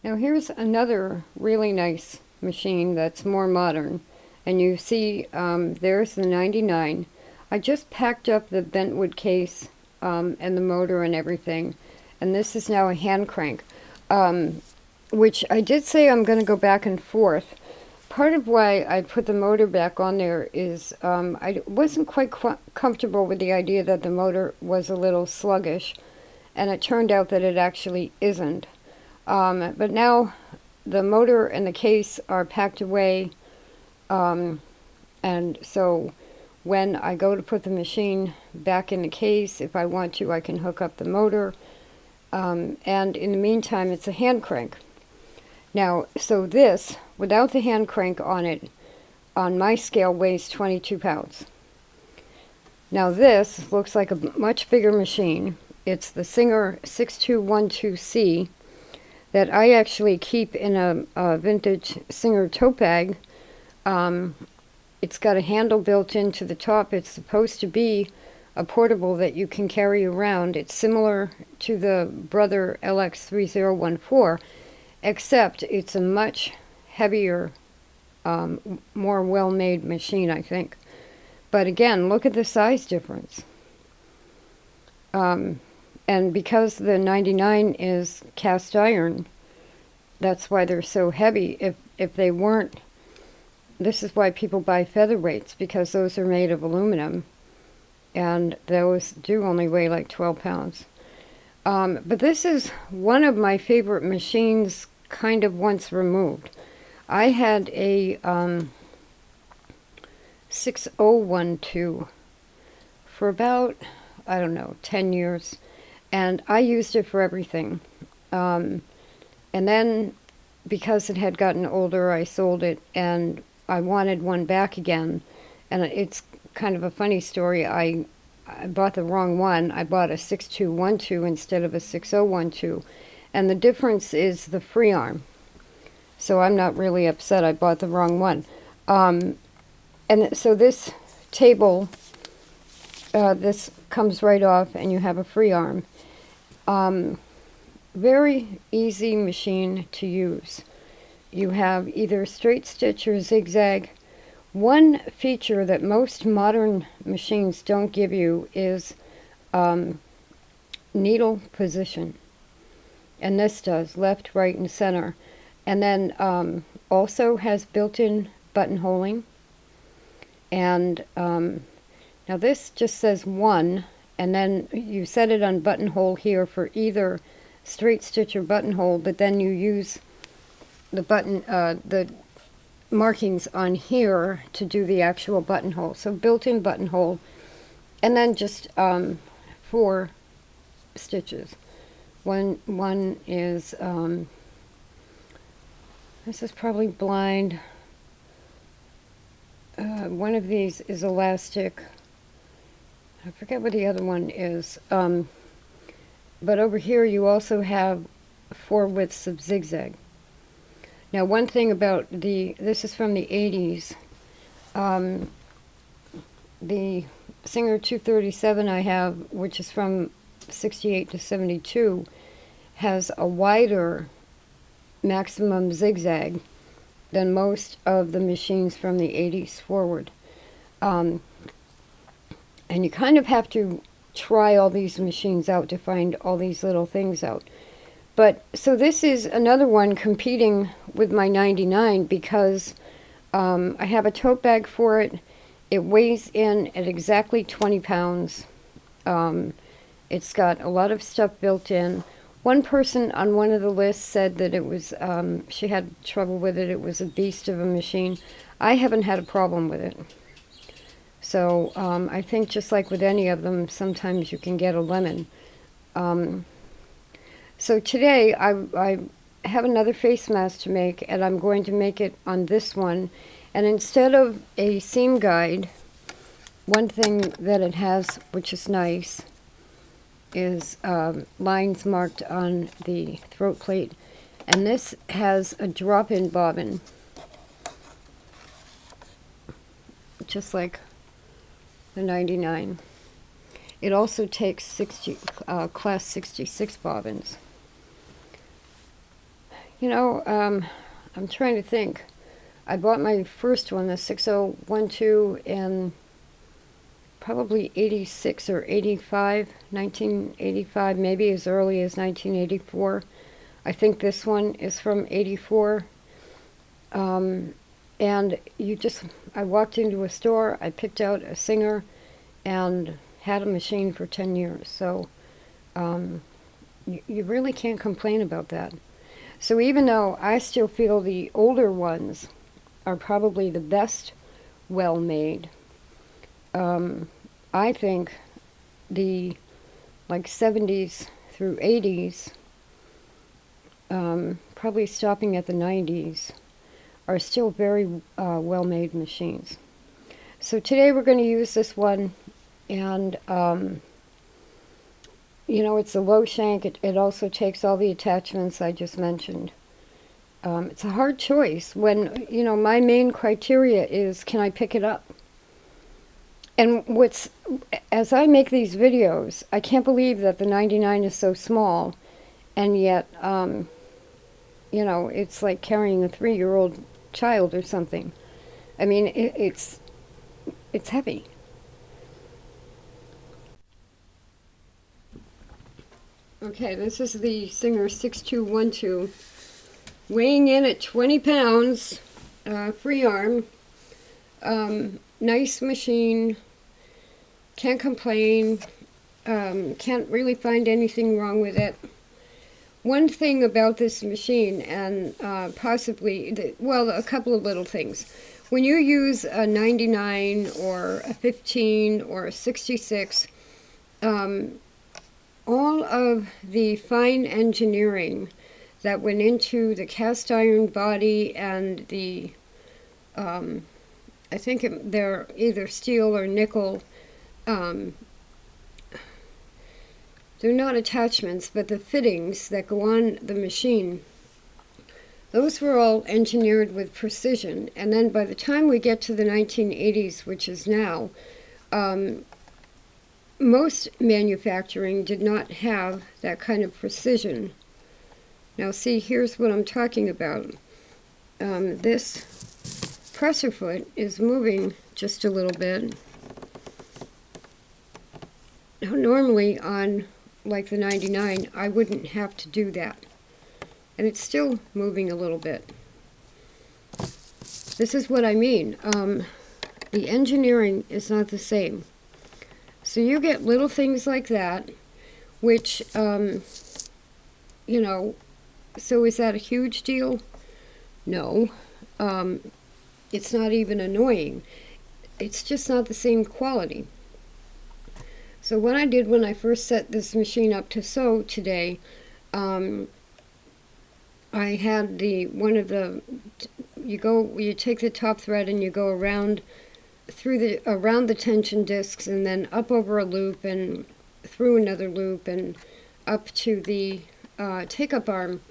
Now here's another really nice machine that's more modern. And you see there's the 99. I just packed up the bentwood case and the motor and everything. And this is now a hand crank, which I did say I'm going to go back and forth. Part of why I put the motor back on there is I wasn't quite comfortable with the idea that the motor was a little sluggish. And it turned out that it actually isn't. But now the motor and the case are packed away, and so when I go to put the machine back in the case, if I want to, I can hook up the motor, and in the meantime it's a hand crank. Now, so this, without the hand crank on it, on my scale weighs 22 pounds. Now this looks like a much bigger machine. It's the Singer 6212C that I actually keep in a vintage Singer tote bag. It's got a handle built into the top. It's supposed to be a portable that you can carry around. It's similar to the Brother LX3014, except it's a much heavier, more well-made machine, I think. But again, look at the size difference. And because the 99 is cast iron, that's why they're so heavy. If they weren't, this is why people buy featherweights, because those are made of aluminum, and those do only weigh like 12 pounds. But this is one of my favorite machines, kind of once removed. I had a 6012 for about, I don't know, 10 years. And I used it for everything. And then, because it had gotten older, I sold it, and I wanted one back again. And it's kind of a funny story. I bought the wrong one. I bought a 6212 instead of a 6012. And the difference is the free arm. So I'm not really upset I bought the wrong one. And so this table, this comes right off, and you have a free arm. Very easy machine to use. You have either straight stitch or zigzag. One feature that most modern machines don't give you is needle position. And this does, left, right, and center. And then also has built-in buttonholing. And now this just says 1, and then you set it on buttonhole here for either straight stitch or buttonhole, but then you use the the markings on here to do the actual buttonhole. So built-in buttonhole, and then just 4 stitches. One is this is probably blind. One of these is elastic. I forget what the other one is. But over here you also have 4 widths of zigzag. Now one thing about this is from the 80s. The Singer 237 I have, which is from 68 to 72, has a wider maximum zigzag than most of the machines from the 80s forward. And you kind of have to try all these machines out to find all these little things out. But so this is another one competing with my 99 because I have a tote bag for it. It weighs in at exactly 20 pounds. It's got a lot of stuff built in. One person on one of the lists said that it was, she had trouble with it. It was a beast of a machine. I haven't had a problem with it. So I think just like with any of them, sometimes you can get a lemon. So today I have another face mask to make, and I'm going to make it on this one. And instead of a seam guide, one thing that it has, which is nice, is lines marked on the throat plate. And this has a drop-in bobbin, just like the 99. It also takes class 66 bobbins. I'm trying to think. I bought my first one, the 6012, in probably 86 or 85, 1985, maybe as early as 1984. I think this one is from 84. And I walked into a store, I picked out a Singer, and had a machine for 10 years. So you really can't complain about that. So even though I still feel the older ones are probably the best well-made, I think the like 70s through 80s, probably stopping at the 90s, are still very well-made machines. So today we're going to use this one, and it's a low shank. It also takes all the attachments I just mentioned. It's a hard choice when, my main criteria is, can I pick it up? And as I make these videos, I can't believe that the 99 is so small, and yet, it's like carrying a 3-year-old child or something. I mean, it's heavy. Okay, this is the Singer 6212, weighing in at 20 pounds, free arm, nice machine, can't complain, can't really find anything wrong with it. One thing about this machine, and possibly, a couple of little things. When you use a 99 or a 15 or a 66, all of the fine engineering that went into the cast iron body and the, I think they're either steel or nickel, they're not attachments, but the fittings that go on the machine, those were all engineered with precision. And then by the time we get to the 1980s, which is now, most manufacturing did not have that kind of precision. Now see, here's what I'm talking about. This presser foot is moving just a little bit. Now normally on like the 99, I wouldn't have to do that. And it's still moving a little bit. This is what I mean. The engineering is not the same. So you get little things like that, which, so is that a huge deal? No. It's not even annoying. It's just not the same quality. So what I did when I first set this machine up to sew today, I had you take the top thread and you go around the tension discs, and then up over a loop and through another loop and up to the take-up arm.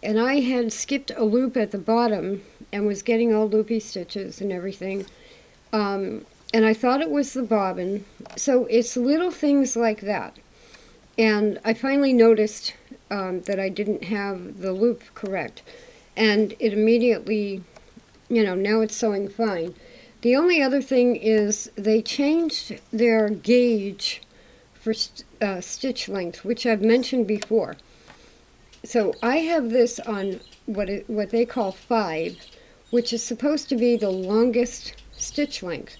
And I had skipped a loop at the bottom and was getting all loopy stitches and everything. And I thought it was the bobbin. So it's little things like that. And I finally noticed that I didn't have the loop correct. And it immediately, now it's sewing fine. The only other thing is they changed their gauge for stitch length, which I've mentioned before. So I have this on what they call 5, which is supposed to be the longest stitch length.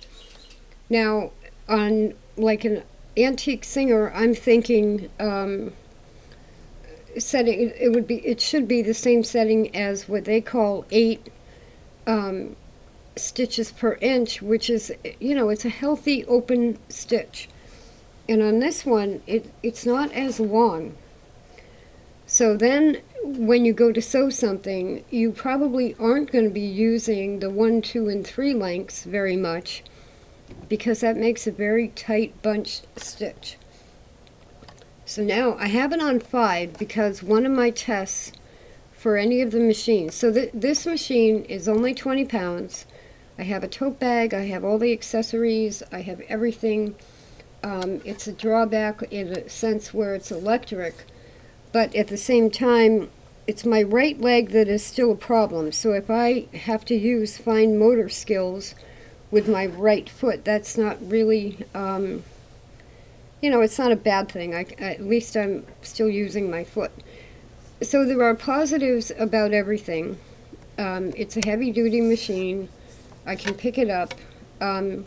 Now, on like an antique Singer, I'm thinking setting it should be the same setting as what they call 8 stitches per inch, which is, it's a healthy open stitch. And on this one, it's not as long. So then when you go to sew something, you probably aren't going to be using the 1, 2, and 3 lengths very much, because that makes a very tight bunched stitch. So now I have it on 5 because one of my tests for any of the machines, so this machine is only 20 pounds. I have a tote bag, I have all the accessories, I have everything. It's a drawback in a sense where it's electric, but at the same time, it's my right leg that is still a problem. So if I have to use fine motor skills with my right foot, that's not really, it's not a bad thing. At least I'm still using my foot. So there are positives about everything. It's a heavy-duty machine. I can pick it up. But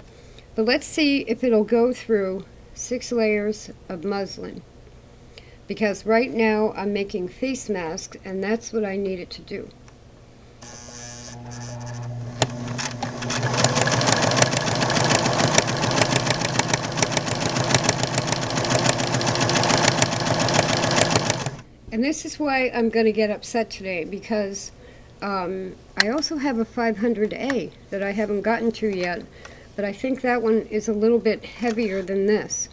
let's see if it'll go through 6 layers of muslin. Because right now I'm making face masks, and that's what I need it to do. And this is why I'm going to get upset today, because I also have a 500A that I haven't gotten to yet, but I think that one is a little bit heavier than this.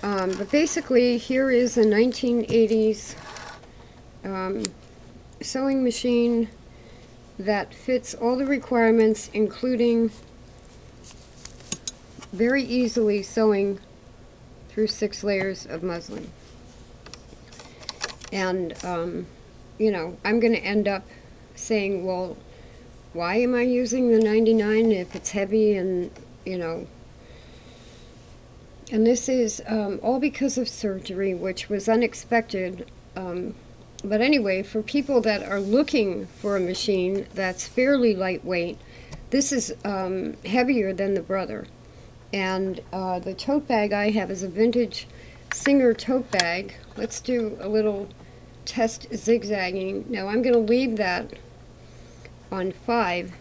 But basically, here is a 1980s sewing machine that fits all the requirements, including very easily sewing through 6 layers of muslin. And, I'm going to end up saying, well, why am I using the 99 if it's heavy and, And this is all because of surgery, which was unexpected. But anyway, for people that are looking for a machine that's fairly lightweight, this is heavier than the brother. And the tote bag I have is a vintage Singer tote bag. Let's do a little test zigzagging. Now I'm going to leave that on 5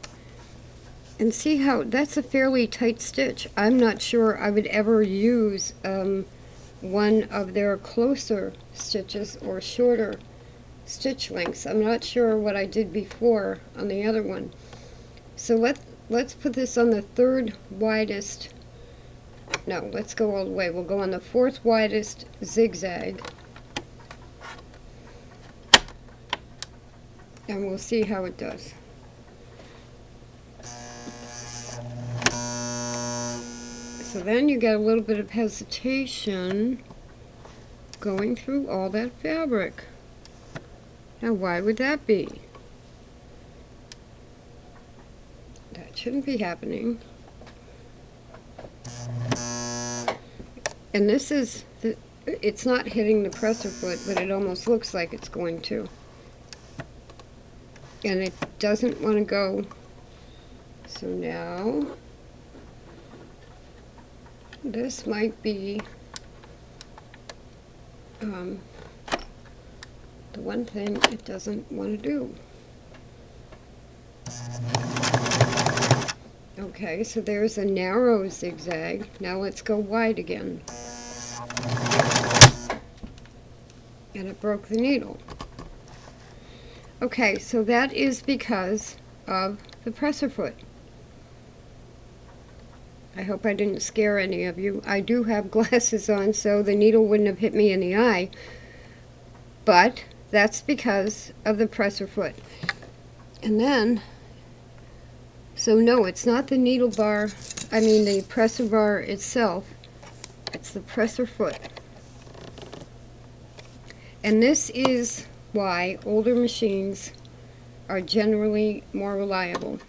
and see how, that's a fairly tight stitch. I'm not sure I would ever use one of their closer stitches or shorter stitch lengths. I'm not sure what I did before on the other one. So let's put this on the 3rd widest. No, let's go all the way. We'll go on the 4th widest zigzag. And we'll see how it does. So then you get a little bit of hesitation going through all that fabric. Now why would that be? That shouldn't be happening. And this is, it's not hitting the presser foot, but it almost looks like it's going to. And it doesn't want to go. So now, this might be the one thing it doesn't want to do. Okay, so there's a narrow zigzag. Now let's go wide again. And it broke the needle. Okay, so that is because of the presser foot. I hope I didn't scare any of you. I do have glasses on, so the needle wouldn't have hit me in the eye. But that's because of the presser foot. And then, so no, it's not the needle bar, the presser bar itself. It's the presser foot. And this is why older machines are generally more reliable.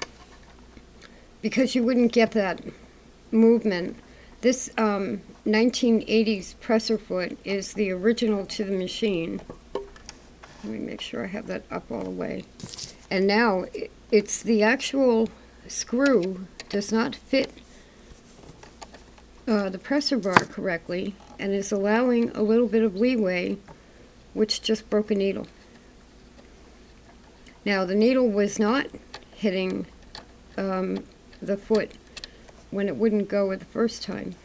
Because you wouldn't get that movement. This 1980s presser foot is the original to the machine. Let me make sure I have that up all the way. And now it's the actual screw does not fit the presser bar correctly and is allowing a little bit of leeway, which just broke a needle. Now the needle was not hitting the foot when it wouldn't go the first time.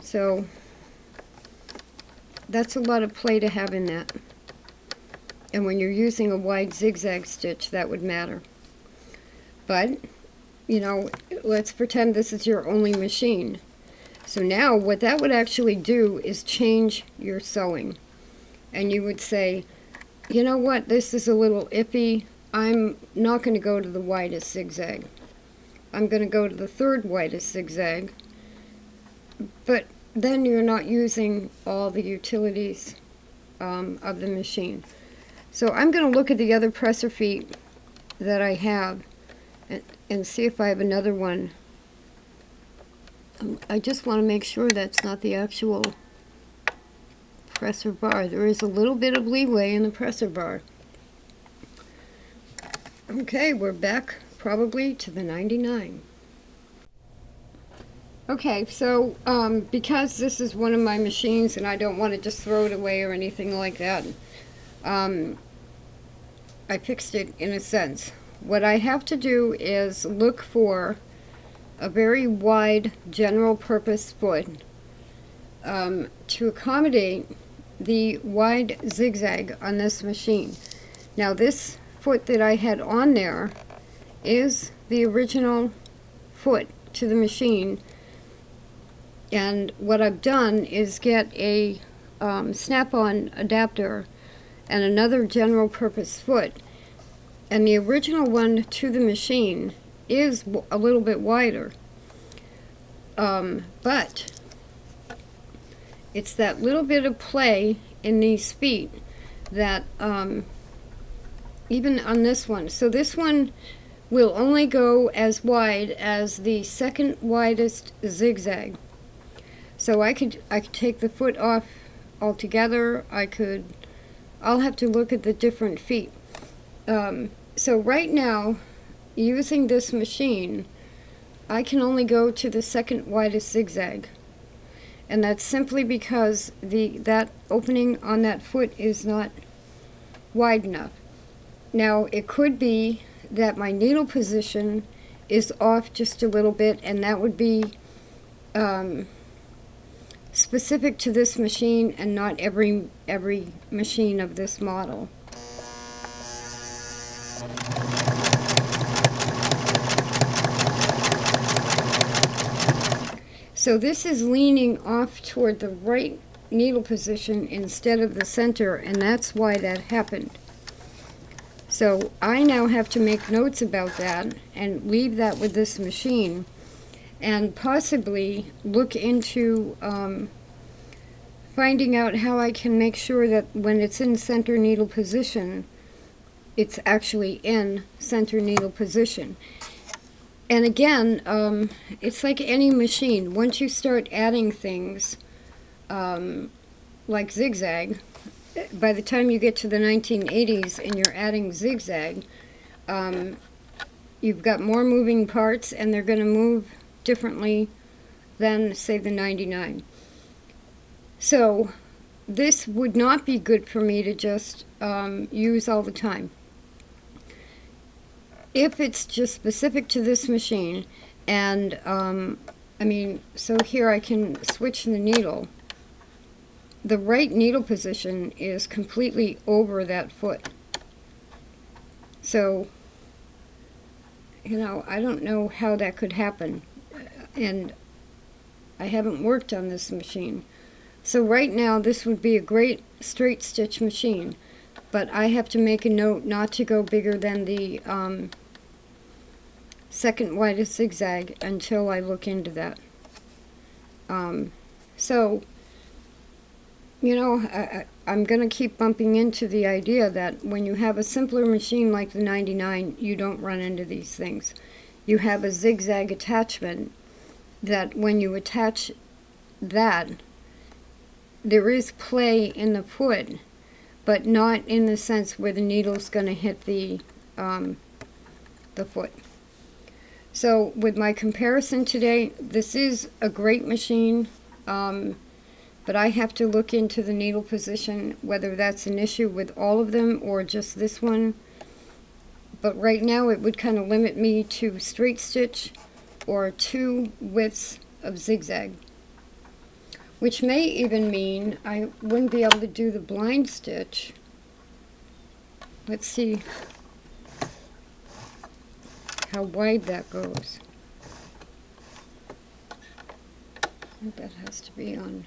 So that's a lot of play to have in that. And when you're using a wide zigzag stitch, that would matter. But, let's pretend this is your only machine. So now what that would actually do is change your sewing. And you would say, you know what, this is a little iffy. I'm not going to go to the widest zigzag. I'm going to go to the 3rd widest zigzag. But then you're not using all the utilities of the machine. So I'm going to look at the other presser feet that I have and see if I have another one. I just want to make sure that's not the actual presser bar. There is a little bit of leeway in the presser bar. Okay, we're back probably to the 99. Okay, so because this is one of my machines and I don't want to just throw it away or anything like that, I fixed it in a sense. What I have to do is look for a very wide general purpose foot to accommodate the wide zigzag on this machine. Now this foot that I had on there is the original foot to the machine, and what I've done is get a snap-on adapter and another general purpose foot, and the original one to the machine is a little bit wider, but it's that little bit of play in these feet that even on this one. So this one will only go as wide as the second widest zigzag. So I could take the foot off altogether. I'll have to look at the different feet. So right now, using this machine, I can only go to the second widest zigzag. And that's simply because that opening on that foot is not wide enough. Now, it could be that my needle position is off just a little bit, and that would be specific to this machine and not every machine of this model. So this is leaning off toward the right needle position instead of the center, and that's why that happened. So I now have to make notes about that and leave that with this machine, and possibly look into finding out how I can make sure that when it's in center needle position, it's actually in center needle position. And again, it's like any machine. Once you start adding things like zigzag, by the time you get to the 1980s and you're adding zigzag, you've got more moving parts, and they're going to move differently than, say, the 99. So this would not be good for me to just use all the time. If it's just specific to this machine, and so here I can switch the needle. The right needle position is completely over that foot. So, I don't know how that could happen, and I haven't worked on this machine. So right now this would be a great straight stitch machine, but I have to make a note not to go bigger than the second widest zigzag until I look into that. I'm going to keep bumping into the idea that when you have a simpler machine like the 99, you don't run into these things. You have a zigzag attachment that when you attach that, there is play in the foot, but not in the sense where the needle's going to hit the foot. So with my comparison today, this is a great machine, but I have to look into the needle position, whether that's an issue with all of them or just this one. But right now it would kind of limit me to straight stitch or 2 widths of zigzag, which may even mean I wouldn't be able to do the blind stitch. Let's see how wide that goes. I think that has to be on.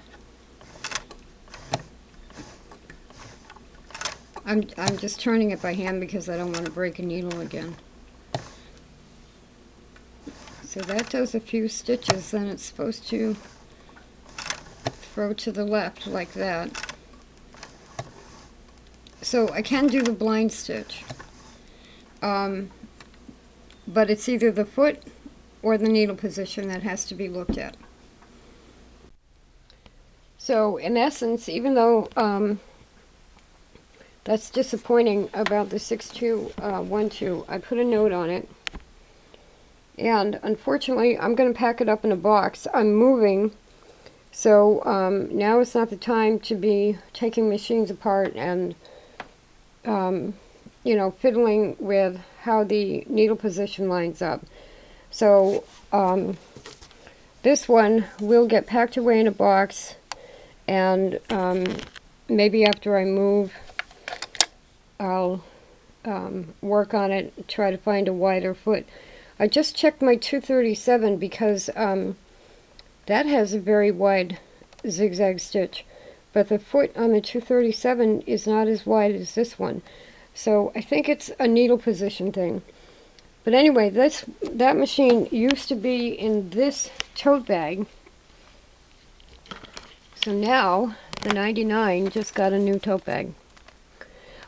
I'm just turning it by hand because I don't want to break a needle again. So that does a few stitches, then it's supposed to throw to the left like that. So I can do the blind stitch, but it's either the foot or the needle position that has to be looked at. So in essence, even though that's disappointing about the 6212, I put a note on it. And unfortunately, I'm going to pack it up in a box. I'm moving, so now is not the time to be taking machines apart and, you know, fiddling with how the needle position lines up. So this one will get packed away in a box, and maybe after I move, I'll work on it, try to find a wider foot. I just checked my 237 because that has a very wide zigzag stitch, but the foot on the 237 is not as wide as this one. So I think it's a needle position thing. But anyway, that machine used to be in this tote bag. So now the 99 just got a new tote bag.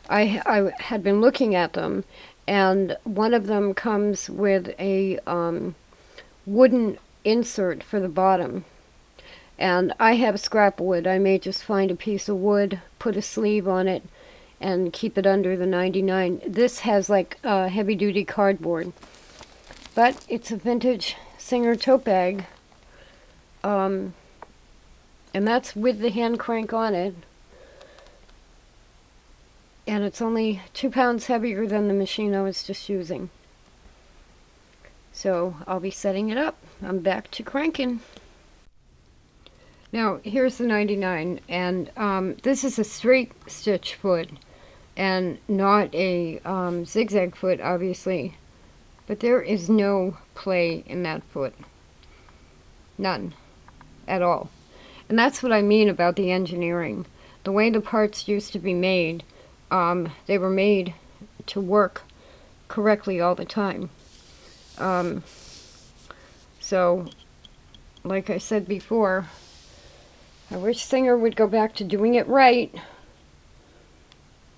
I had been looking at them, and one of them comes with a wooden insert for the bottom. And I have scrap wood. I may just find a piece of wood, put a sleeve on it, and keep it under the 99. This has like heavy-duty cardboard. But it's a vintage Singer tote bag. And that's with the hand crank on it. And it's only 2 pounds heavier than the machine I was just using. So I'll be setting it up. I'm back to cranking. Now here's the 99, and this is a straight stitch foot and not a zigzag foot, obviously. But there is no play in that foot. None. At all. And that's what I mean about the engineering. The way the parts used to be made, they were made to work correctly all the time. So, like I said before, I wish Singer would go back to doing it right.